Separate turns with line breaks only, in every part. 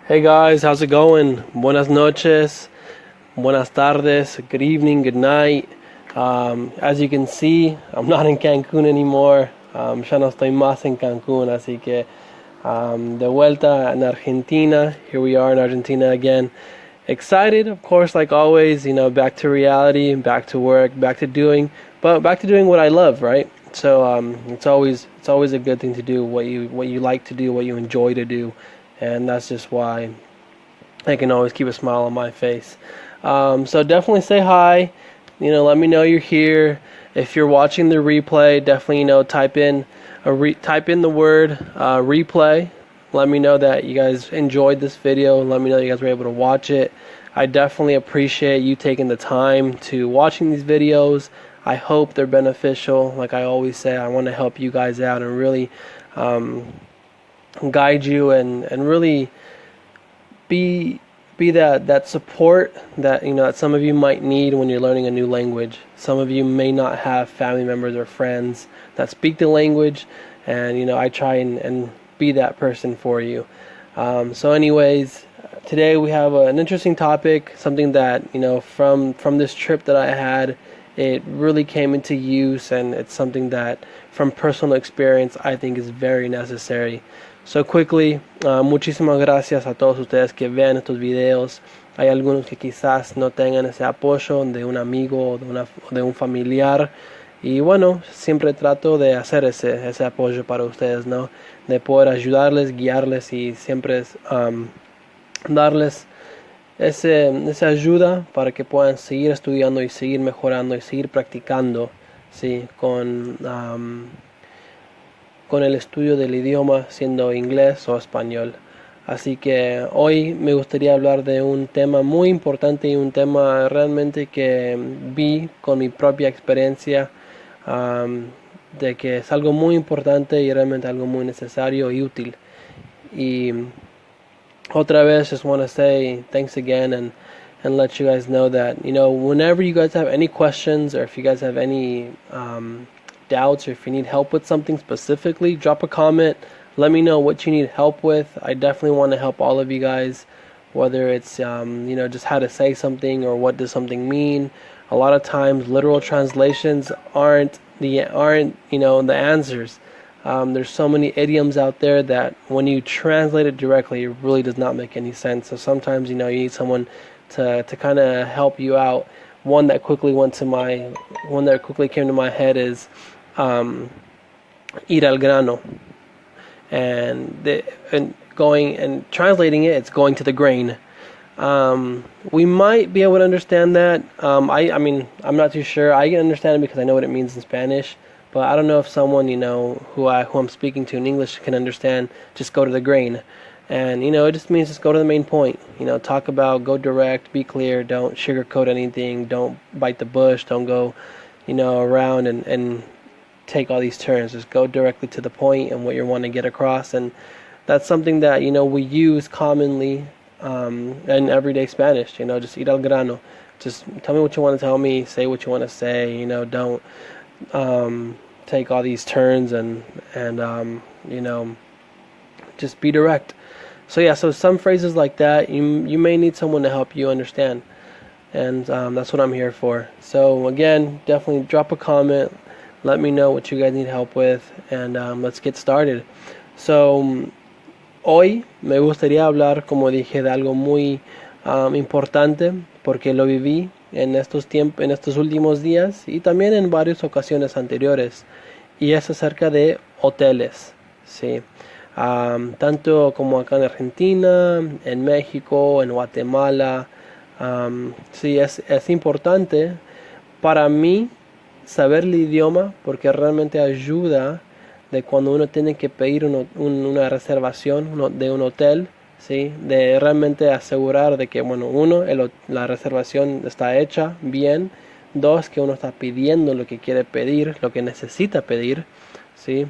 Hey guys, how's it going? Buenas noches, buenas tardes, good evening, good night. As you can see, I'm not in Cancun anymore. Ya no estoy más en Cancun, así que de vuelta en Argentina. Here we are in Argentina again. Excited, of course, like always. Back to reality, back to work, back to doing what I love, right? So it's always a good thing to do what you like to do, what you enjoy to do, and that's just why I can always keep a smile on my face. So definitely say hi. Let me know you're here. If you're watching the replay, definitely type in the word replay. Let me know that you guys enjoyed this video. Let me know you guys were able to watch it. I definitely appreciate you taking the time to watching these videos. I hope they're beneficial. Like I always say, I want to help you guys out and really guide you and really be that support that some of you might need when you're learning a new language. Some of you may not have family members or friends that speak the language, and I try and be that person for you. So anyways, today we have an interesting topic, something that from this trip that I had, it really came into use, and it's something that from personal experience I think is very necessary. So quickly, muchísimas gracias a todos ustedes que vean estos videos. Hay algunos que quizás no tengan ese apoyo de un amigo o de un familiar. Y bueno, siempre trato de hacer ese apoyo para ustedes, ¿no? De poder ayudarles, guiarles y siempre darles esa ayuda para que puedan seguir estudiando y seguir mejorando y seguir practicando, ¿sí? Con el estudio del idioma, siendo inglés o español. Así que hoy me gustaría hablar de un tema muy importante y un tema realmente que vi con mi propia experiencia, de que es algo muy importante y realmente algo muy necesario y útil. Y otra vez, just want to say thanks again and let you guys know that whenever you guys have any questions, or if you guys have any doubts, or if you need help with something specifically, drop a comment. Let me know what you need help with. I definitely want to help all of you guys, whether it's just how to say something or what does something mean. A lot of times literal translations aren't the answers. There's so many idioms out there that when you translate it directly, it really does not make any sense. So sometimes you need someone to kind of help you out. One that quickly came to my head is ir al grano, and going and translating it's going to the grain. We might be able to understand that. I mean, I'm not too sure. I can understand it because I know what it means in Spanish, but I don't know if someone who I'm speaking to in English can understand just go to the grain. And it just means just go to the main point. Talk about, go direct, be clear, don't sugarcoat anything, don't bite the bush, don't go around and take all these turns. Just go directly to the point and what you want to get across. And that's something that we use commonly in everyday Spanish. Just ir al grano. Just tell me what you want to tell me, say what you want to say. Don't take all these turns and just be direct. So some phrases like that you may need someone to help you understand, and that's what I'm here for. So again, definitely drop a comment, let me know what you guys need help with, and let's get started. So hoy me gustaría hablar, como dije, de algo muy importante, porque lo viví en estos últimos días y también en varias ocasiones anteriores, y es acerca de hoteles, sí. Tanto como acá en Argentina, en México, en Guatemala. Sí, es importante para mí saber el idioma, porque realmente ayuda de cuando uno tiene que pedir una reservación de un hotel, ¿sí? De realmente asegurar de que, la reservación está hecha bien. 2, que uno está pidiendo lo que quiere pedir, lo que necesita pedir, ¿sí?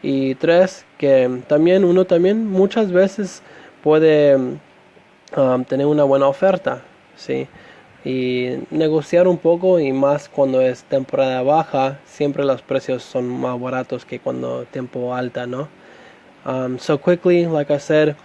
Y 3, que uno muchas veces puede tener una buena oferta, ¿sí? Y negociar un poco, y más cuando es temporada baja, siempre los precios son más baratos que cuando tiempo alta, ¿no? So quickly, like I said,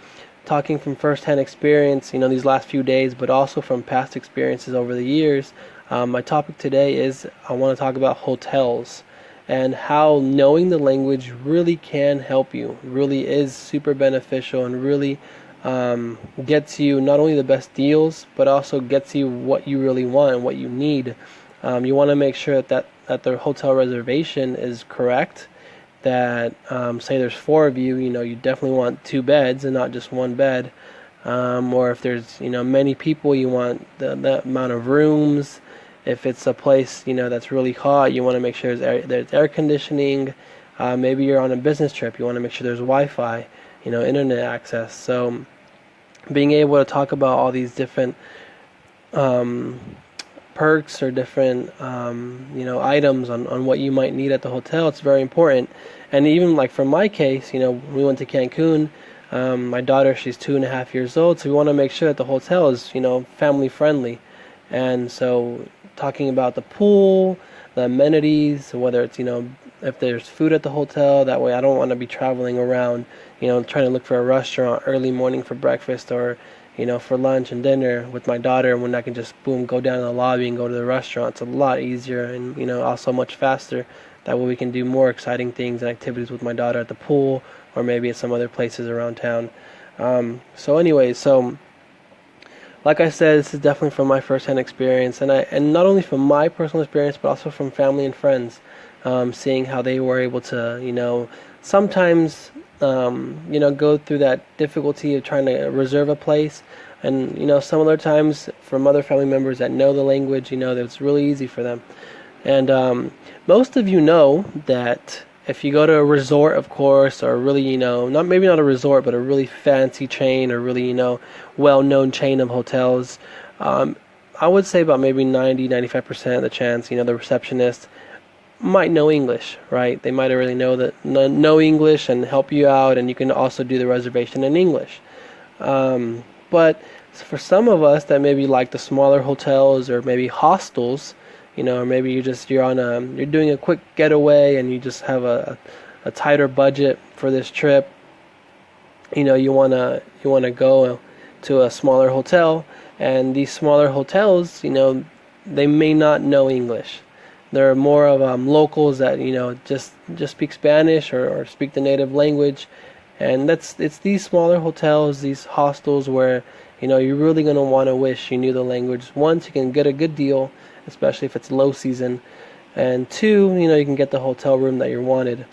talking from first-hand experience, these last few days, but also from past experiences over the years. My topic today is I want to talk about hotels and how knowing the language really can help you, really is super beneficial, and really gets you not only the best deals, but also gets you what you really want and what you need. You want to make sure that the hotel reservation is correct. That say there's 4 of you, you definitely want 2 beds and not just 1 bed. Or if there's many people, you want the amount of rooms. If it's a place that's really hot, you want to make sure there's air conditioning. Maybe you're on a business trip, you want to make sure there's Wi-Fi, internet access. So being able to talk about all these different perks or different items on what you might need at the hotel, it's very important. And even like for my case, we went to Cancun. My daughter, she's 2.5 years old, so we want to make sure that the hotel is family friendly. And so talking about the pool, the amenities, whether it's if there's food at the hotel, that way I don't want to be traveling around trying to look for a restaurant early morning for breakfast, or for lunch and dinner with my daughter, when I can just boom go down to the lobby and go to the restaurant. It's a lot easier and also much faster. That way we can do more exciting things and activities with my daughter at the pool, or maybe at some other places around town. So like I said, this is definitely from my first-hand experience, and not only from my personal experience, but also from family and friends, seeing how they were able to sometimes go through that difficulty of trying to reserve a place, and some other times from other family members that know the language, that it's really easy for them. And most of you know that if you go to a resort, of course, or really not a resort, but a really fancy chain, or really well-known chain of hotels, I would say about maybe 90-95% of the chance the receptionist might know English, right? They might already know English and help you out, and you can also do the reservation in English. But for some of us that maybe like the smaller hotels, or maybe hostels, or maybe you're doing a quick getaway and you just have a tighter budget for this trip. You wanna go to a smaller hotel, and these smaller hotels, they may not know English. There are more of locals that just speak Spanish or speak the native language, and it's these smaller hotels, these hostels where you're really gonna want to wish you knew the language. Once, you can get a good deal, especially if it's low season, and 2, you can get the hotel room that you wanted.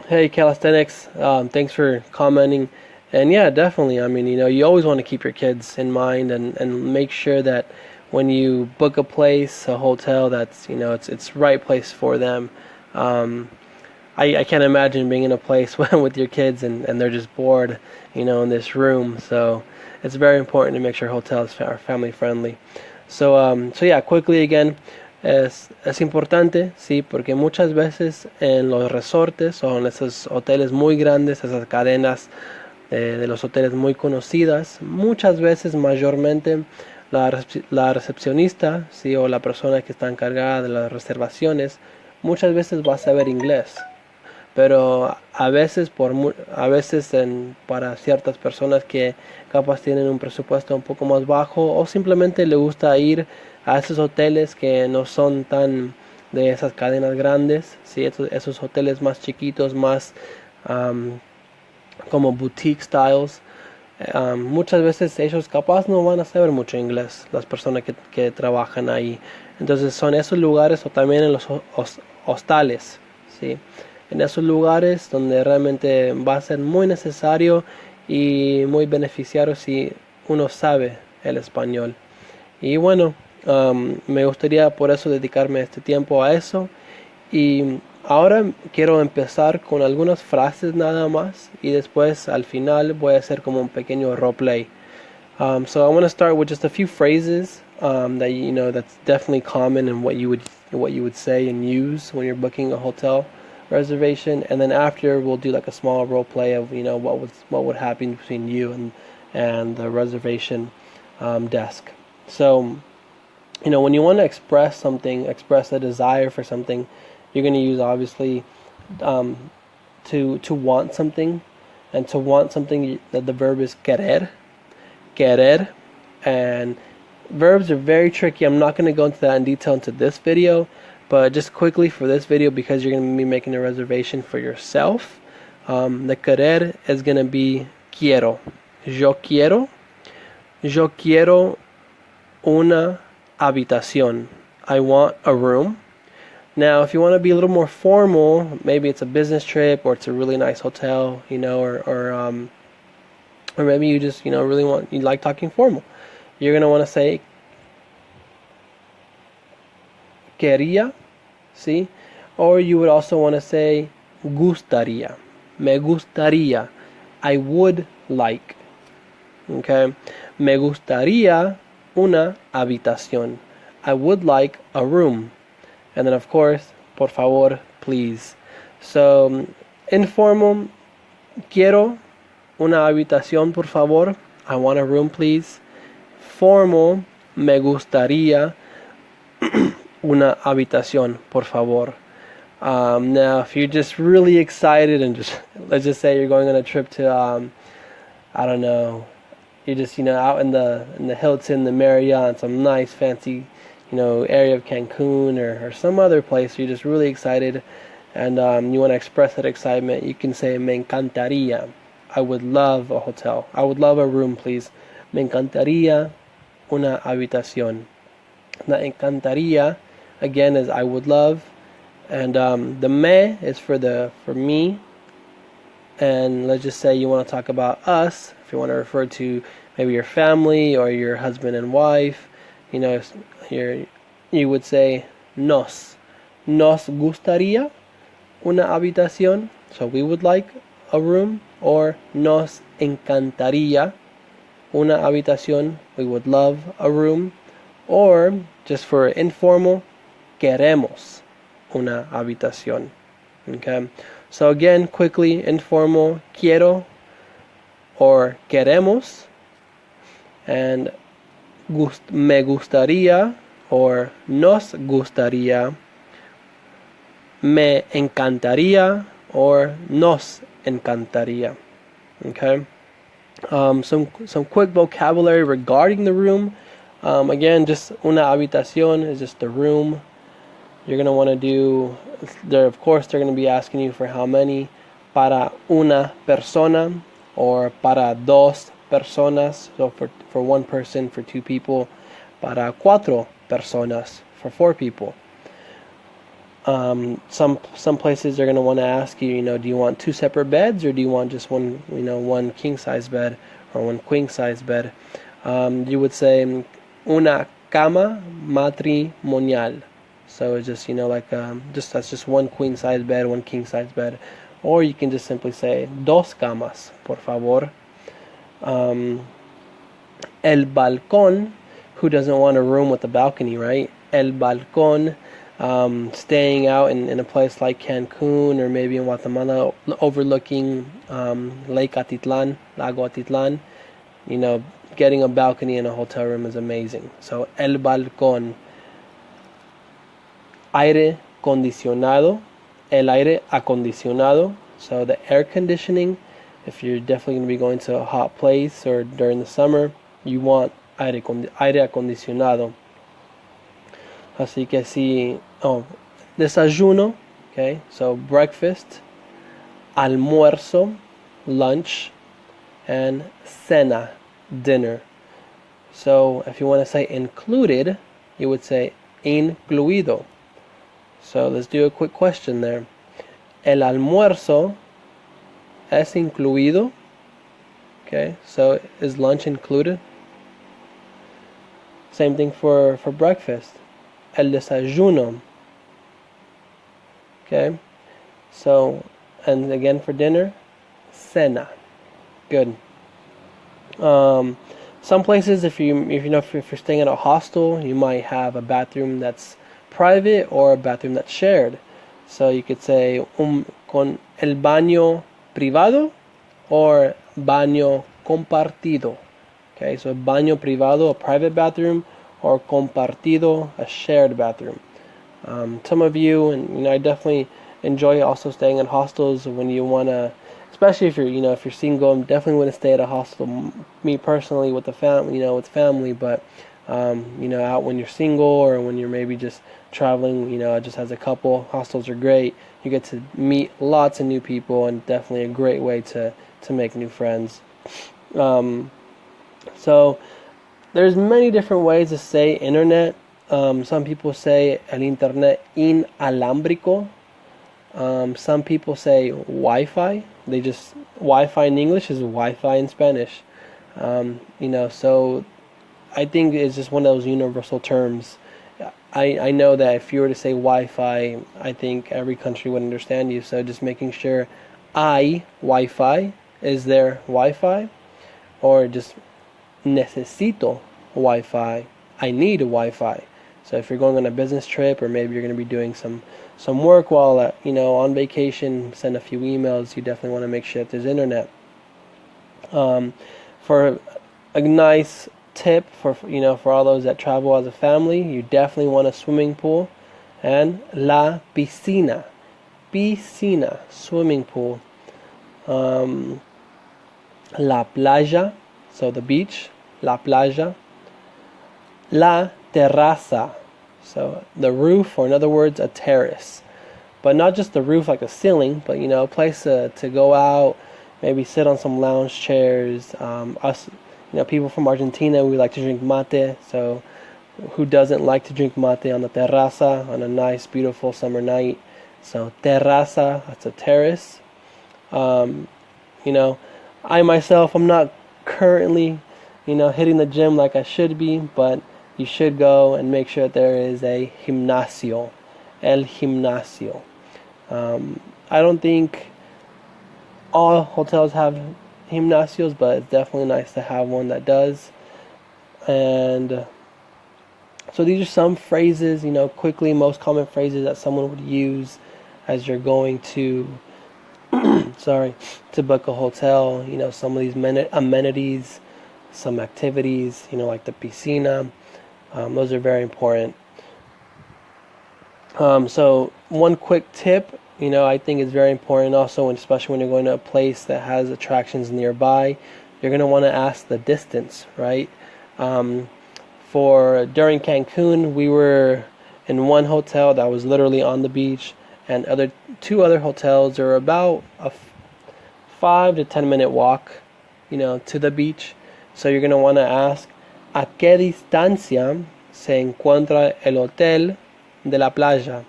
Hey Calisthenics, thanks for commenting. And yeah, definitely, you always want to keep your kids in mind, and make sure that when you book a place, a hotel, that's it's right place for them. I can't imagine being in a place with your kids and they're just bored, in this room. So it's very important to make sure hotels are family friendly. So yeah, quickly again, es importante, sí, porque muchas veces en los resortes o en esos hoteles muy grandes, esas cadenas de los hoteles muy conocidas, muchas veces, mayormente, la recepcionista, sí, o la persona que está encargada de las reservaciones, muchas veces va a saber inglés. Pero a veces para ciertas personas que capaz tienen un presupuesto un poco más bajo, o simplemente le gusta ir a esos hoteles que no son tan de esas cadenas grandes, ¿sí? Esos hoteles más chiquitos, más como boutique styles, muchas veces ellos capaz no van a saber mucho inglés, las personas que trabajan ahí. Entonces son esos lugares, o también en los hostales, ¿sí? En esos lugares donde realmente va a ser muy necesario y muy beneficiario si uno sabe el español. Y bueno, me gustaría por eso dedicarme este tiempo a eso. Y ahora quiero empezar con algunas frases nada más, y después al final voy a hacer como un pequeño roleplay. So I want to start with just a few phrases that that's definitely common in what you would say and use when you're booking a hotel reservation, and then after we'll do like a small role play of what would happen between you and the reservation desk. So when you want to express a desire for something, you're going to use obviously to want something. And to want something, that the verb is querer, querer. And verbs are very tricky. I'm not going to go into that in detail into this video, but just quickly for this video, because you're going to be making a reservation for yourself, the querer is going to be quiero. Yo quiero una habitación. I want a room. Now, if you want to be a little more formal, maybe it's a business trip or it's a really nice hotel, or maybe you just, you like talking formal. You're going to want to say quería, ¿sí? Or you would also want to say gustaría. Me gustaría. I would like. Okay? Me gustaría una habitación. I would like a room. And then, of course, por favor, please. So, informal, quiero una habitación, por favor. I want a room, please. Formal, me gustaría una habitación, por favor. Now, if you're just really excited and let's just say you're going on a trip to, I don't know, you're just, out in the Hilton, the Marriott, some nice fancy, area of Cancun or some other place. You're just really excited and you want to express that excitement. You can say, me encantaría. I would love a hotel. I would love a room, please. Me encantaría una habitación. La encantaría, again, is I would love. And the me is for me. And let's just say you want to talk about us. If you want to refer to maybe your family or your husband and wife, you would say nos. Nos gustaría una habitación. So we would like a room. Or nos encantaría una habitación. We would love a room. Or just for informal, queremos una habitación. Okay. So again, quickly, informal, quiero or queremos, and me gustaría or nos gustaría, me encantaría or nos encantaría. Okay. Some quick vocabulary regarding the room. Again, just una habitación is just the room. You're going to want to do, of course, they're going to be asking you for how many. Para una persona or para dos personas. So for one person, for two people. Para cuatro personas, for four people. Some places they're going to want to ask you, do you want two separate beds or do you want just one king size bed or one queen size bed? You would say una cama matrimonial. So it's just, that's just one queen size bed, one king size bed. Or you can just simply say dos camas, por favor. El balcón, who doesn't want a room with a balcony, right? El balcón, staying out in a place like Cancun or maybe in Guatemala overlooking Lake Atitlan, Lago Atitlan, getting a balcony in a hotel room is amazing. So el balcón. Aire acondicionado, el aire acondicionado. So the air conditioning, if you're definitely going to be going to a hot place or during the summer, you want aire acondicionado. Así que si, desayuno, okay, so breakfast, almuerzo, lunch, and cena, dinner. So if you want to say included, you would say incluido. So let's do a quick question there. El almuerzo es incluido? Okay, so is lunch included? Same thing for breakfast. El desayuno. Okay, so, and again for dinner, cena. Good. Some places, if you're staying at a hostel, you might have a bathroom that's private or a bathroom that's shared. So you could say con el baño privado or baño compartido. Okay, so baño privado, a private bathroom, or compartido, a shared bathroom. Some of you, and I definitely enjoy also staying in hostels when you want to especially if you're single, I definitely wouldn't stay at a hostel. Me personally, with the family, with family, but out when you're single or when you're maybe just traveling, just as a couple, hostels are great. You get to meet lots of new people, and definitely a great way to make new friends. So there's many different ways to say internet. Some people say el internet inalámbrico. Some people say Wi-Fi. Wi-Fi in English is Wi-Fi in Spanish. So I think it's just one of those universal terms. I know that if you were to say Wi-Fi, I think every country would understand you. So just making sure Wi-Fi is there Wi-Fi, or just necesito Wi-Fi. I need a Wi-Fi. So if you're going on a business trip, or maybe you're going to be doing some work while on vacation, send a few emails, you definitely want to make sure that there's internet. For a nice tip for all those that travel as a family, you definitely want a swimming pool, and la piscina, swimming pool. La playa, so the beach, la playa. La terraza, so the roof, or in other words, a terrace. But not just the roof like a ceiling, but a place to go out, maybe sit on some lounge chairs. Us, people from Argentina, we like to drink mate, so who doesn't like to drink mate on the terraza on a nice, beautiful summer night? So terraza, that's a terrace. I myself, I'm not currently, hitting the gym like I should be, but you should go and make sure that there is a gimnasio, el gimnasio. I don't think all hotels have gimnasios, but it's definitely nice to have one that does. And so these are some phrases, quickly, most common phrases that someone would use as you're going to to book a hotel. Some of these amenities, some activities, like the piscina. Those are very important. So one quick tip, I think is very important also, and especially when you're going to a place that has attractions nearby, you're going to want to ask the distance, right? During Cancun, we were in one hotel that was literally on the beach, and two other hotels are about a 5 to 10 minute walk, to the beach. So you're going to want to ask, ¿a qué distancia se encuentra el hotel de la playa?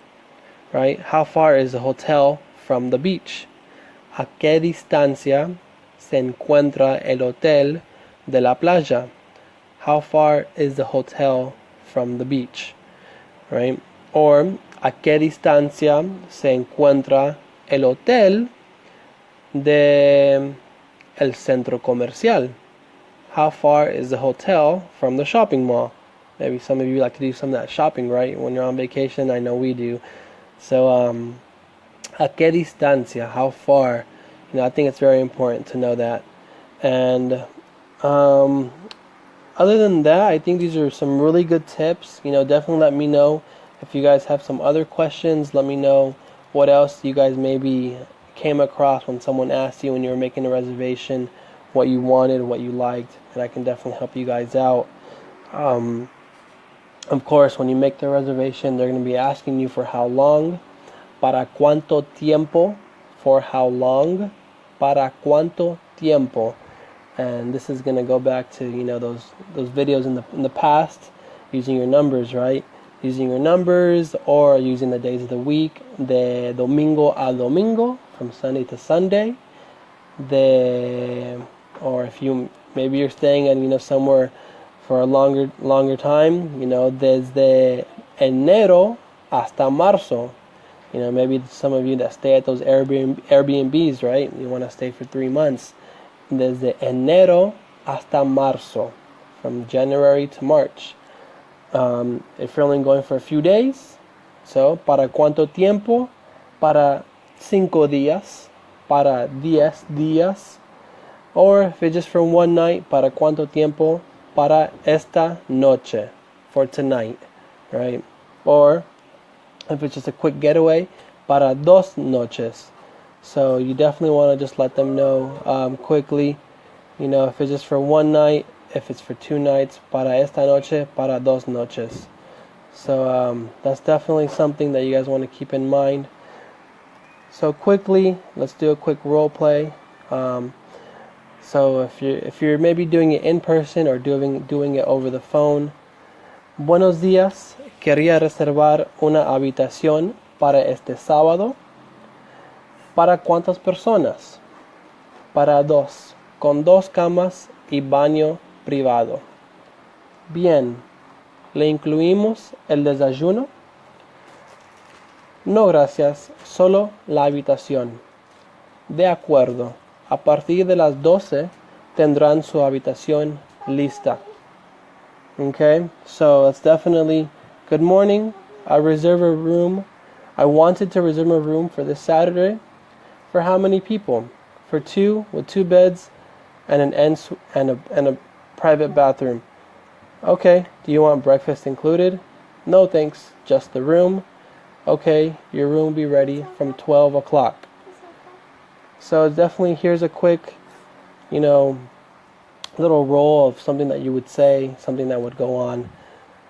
Right? How far is the hotel from the beach? ¿A qué distancia se encuentra el hotel de la playa? How far is the hotel from the beach? Right? Or, ¿a qué distancia se encuentra el hotel de el centro comercial? How far is the hotel from the shopping mall? Maybe some of you like to do some of that shopping, right? When you're on vacation, I know we do. So, ¿a qué distancia? How far? I think it's very important to know that. And other than that, I think these are some really good tips. Definitely let me know if you guys have some other questions. Let me know what else you guys maybe came across when someone asked you when you were making a reservation, what you wanted, what you liked, and I can definitely help you guys out. Of course, when you make the reservation, they're going to be asking you for how long, para cuánto tiempo, for how long, para cuánto tiempo. And this is going to go back to, those videos in the past, using your numbers, right? Using your numbers, or using the days of the week, de domingo a domingo, from Sunday to Sunday. Or if maybe you're staying at, somewhere for a longer time, desde enero hasta marzo. Maybe some of you that stay at those Airbnbs, right? You want to stay for 3 months. Desde enero hasta marzo, from January to March. If you're only going for a few days, so para cuánto tiempo? Para 5 días, para 10 días. Or if it's just for one night, para cuánto tiempo? Para esta noche, for tonight, right? Or if it's just a quick getaway, para 2 noches. So you definitely want to just let them know quickly. You know, if it's just for one night, if it's for 2 nights, para esta noche, para dos noches. So that's definitely something that you guys want to keep in mind. So quickly, let's do a quick role play. So if you're maybe doing it in person or doing it over the phone. Buenos días, quería reservar una habitación para este sábado. ¿Para cuántas personas? Para dos, con 2 camas y baño privado. Bien, ¿le incluimos el desayuno? No, gracias, solo la habitación. De acuerdo, a partir de las 12 tendrán su habitación lista. Okay, so it's definitely, good morning, I wanted to reserve a room for this Saturday. For how many people? For 2, with 2 beds and a private bathroom. Okay, do you want breakfast included? No thanks, just the room. Okay, your room will be ready from 12 o'clock. So definitely, here's a quick, little role of something that you would say, something that would go on.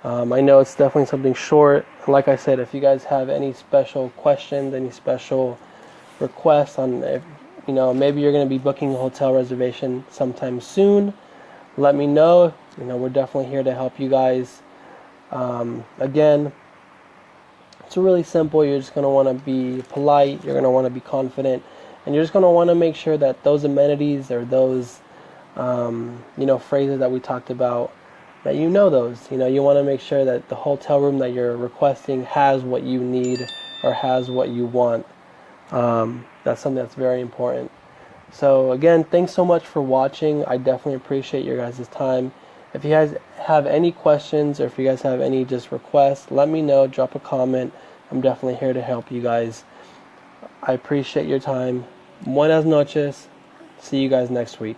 I know it's definitely something short. Like I said, if you guys have any special questions, any special requests on, if, maybe you're going to be booking a hotel reservation sometime soon, let me know. We're definitely here to help you guys. Again, it's really simple. You're just going to want to be polite. You're going to want to be confident. And you're just going to want to make sure that those amenities or those phrases that we talked about, that those. You want to make sure that the hotel room that you're requesting has what you need or has what you want. That's something that's very important. So again, thanks so much for watching. I definitely appreciate your guys' time. If you guys have any questions or if you guys have any just requests, let me know. Drop a comment. I'm definitely here to help you guys. I appreciate your time. Buenas noches. See you guys next week.